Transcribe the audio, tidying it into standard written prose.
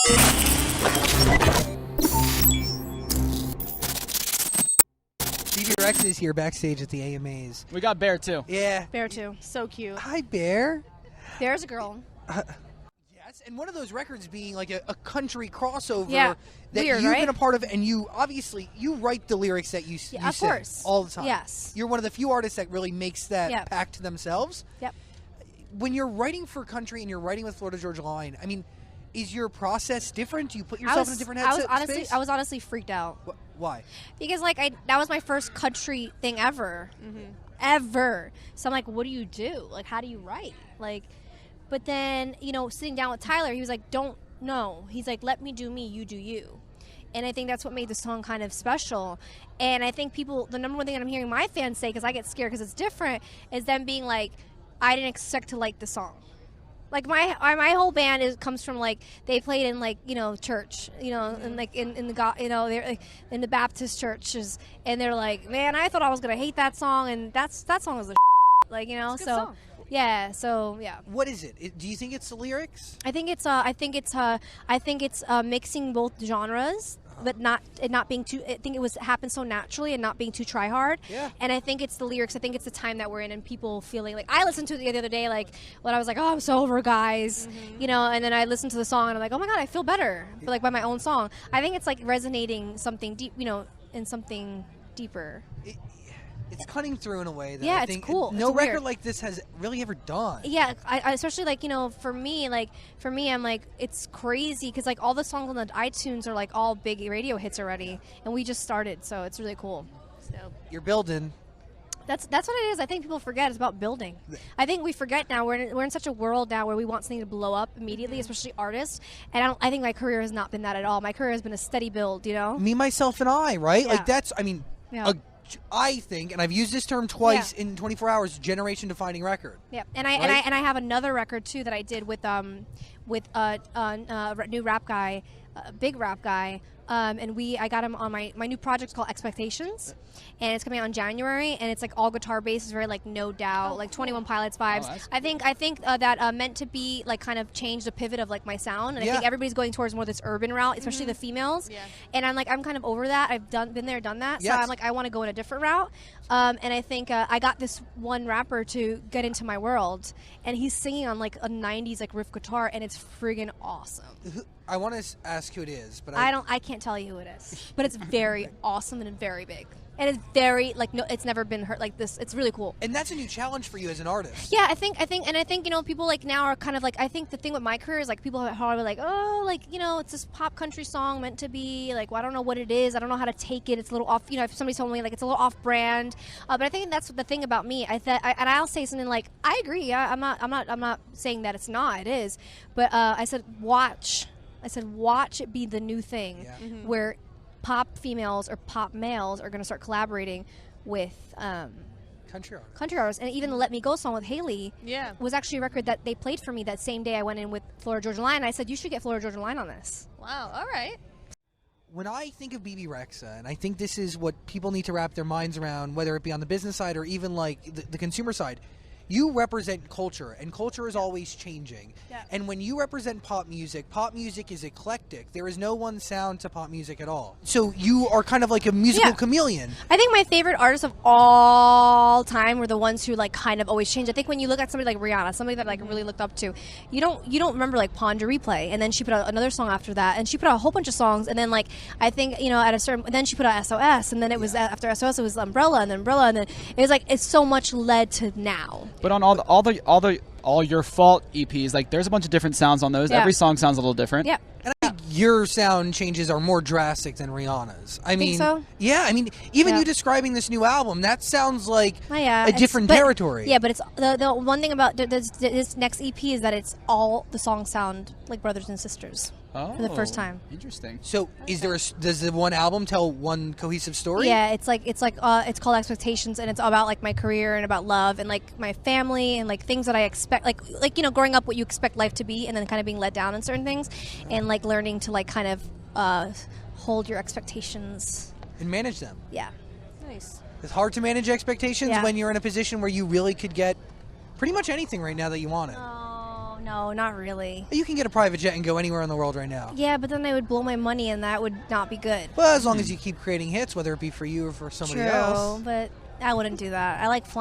Bebe Rexha is here backstage at the AMAs. We got Bear too. Yeah. Bear too. So cute. Hi, Bear. Bear's a girl. Yes, and one of those records being like a country crossover Yeah. that Weird, you've right? been a part of, and you obviously you write the lyrics that you Yeah, of sing course. all the time. Yes. You're one of the few artists that really makes that Yep. pact to themselves. Yep. When you're writing for country and you're writing with Florida Georgia Line, I mean, is your process different? Do you put yourself in a different headset? I was honestly freaked out. Why? Because that was my first country thing ever. Ever. So I'm like, what do you do? Like, how do you write? Like, but then, sitting down with Tyler, he was like, don't know. He's like, let me do me, you do you. And I think that's what made the song kind of special. And I think the number one thing that I'm hearing my fans say, because I get scared because it's different, is them being like, I didn't expect to like the song. Like my whole band comes from like they played in like church and like in the they're like, in the Baptist churches, and they're like, man, I thought I was gonna hate that song, and that song was the like It's a good so song. yeah, so yeah. What is it? Do you think it's the lyrics? I think it's mixing both genres, but not being too. I think it happened so naturally and not being too try hard. Yeah. And I think it's the lyrics. I think it's the time that we're in and people feeling like I listened to it the other day, like when I was like, oh, I'm so over guys, and then I listened to the song and I'm like, oh my god, I feel better, but like by my own song. I think it's like resonating something deep, in something deeper. It's cutting through in a way that Yeah, I it's think cool. no It's record weird. like this has really ever done. Yeah, I especially like for me, I'm like it's crazy because like all the songs on the iTunes are like all big radio hits already, and we just started, so it's really cool. So You're building. that's what it is. I think people forget it's about building. I think we forget now we're in such a world now where we want something to blow up immediately, especially artists. And I think my career has not been that at all. My career has been a steady build. Me, myself, and I, right? Yeah. Like that's, I mean, Yeah. I think, and I've used this term twice in 24 hours, generation-defining record. Yeah, and I have another record too that I did with a new rap guy, a big rap guy, and I got him on my new project called Expectations, and it's coming out in January, and it's like all guitar based, it's very like No Doubt, like 21 Pilots vibes. that's I think that Meant to Be like kind of changed the pivot of like my sound, and I think everybody's going towards more this urban route, especially the females. Yeah. And I'm kind of over that. I've been there, done that. Yes. So I'm like I want to go in a different route. And I think I got this one rapper to get into my world, and he's singing on like a 90s like riff guitar, and it's friggin' awesome. I want to ask who it is, but I can't tell you who it is, but it's very awesome and very big. And it's very like no, it's never been heard like this. It's really cool. And that's a new challenge for you as an artist. Yeah, I think people like now are kind of like I think the thing with my career is like people are like it's this pop country song meant to be like I don't know what it is. I don't know how to take it. It's a little off. If somebody told me like it's a little off brand, but I think that's the thing about me. And I'll say something like I agree. Yeah, I'm not saying that it's not. It is, but I said watch it be the new thing where pop females or pop males are going to start collaborating with country artists. And even the Let Me Go song with Haley was actually a record that they played for me that same day I went in with Florida Georgia Line. I said, you should get Florida Georgia Line on this. Wow. All right. When I think of Bebe Rexha, and I think this is what people need to wrap their minds around, whether it be on the business side or even like the consumer side, you represent culture, and culture is always changing. Yeah. And when you represent pop music is eclectic. There is no one sound to pop music at all. So you are kind of like a musical chameleon. I think my favorite artists of all time were the ones who like kind of always change. I think when you look at somebody like Rihanna, somebody that I like really looked up to, you don't remember like Ponder Replay, and then she put out another song after that, and she put out a whole bunch of songs, and then like I think at a certain, then she put out SOS, and then it was after SOS it was Umbrella, and then it was like it's so much led to now. But on all your fault EPs, like there's a bunch of different sounds on those. Yeah. Every song sounds a little different. Yeah. And I think your sound changes are more drastic than Rihanna's. I mean, so? Yeah, I mean, even Yeah. you describing this new album, that sounds like Yeah, a different territory. Yeah, but it's the one thing about this next EP is that it's all the songs sound like brothers and sisters for the first time. Interesting. So, does the one album tell one cohesive story? Yeah, it's called Expectations, and it's about like my career and about love and like my family and like things that I expect, like growing up, what you expect life to be, and then kind of being let down in certain things, and like learning to like kind of hold your expectations And manage them. Yeah. Nice. It's hard to manage expectations Yeah. when you're in a position where you really could get pretty much anything right now that you wanted. Oh No, not really. You can get a private jet and go anywhere in the world right now. Yeah, but then they would blow my money, and that would not be good. Well, as long as you keep creating hits, whether it be for you or for somebody else. True, but I wouldn't do that. I like flying.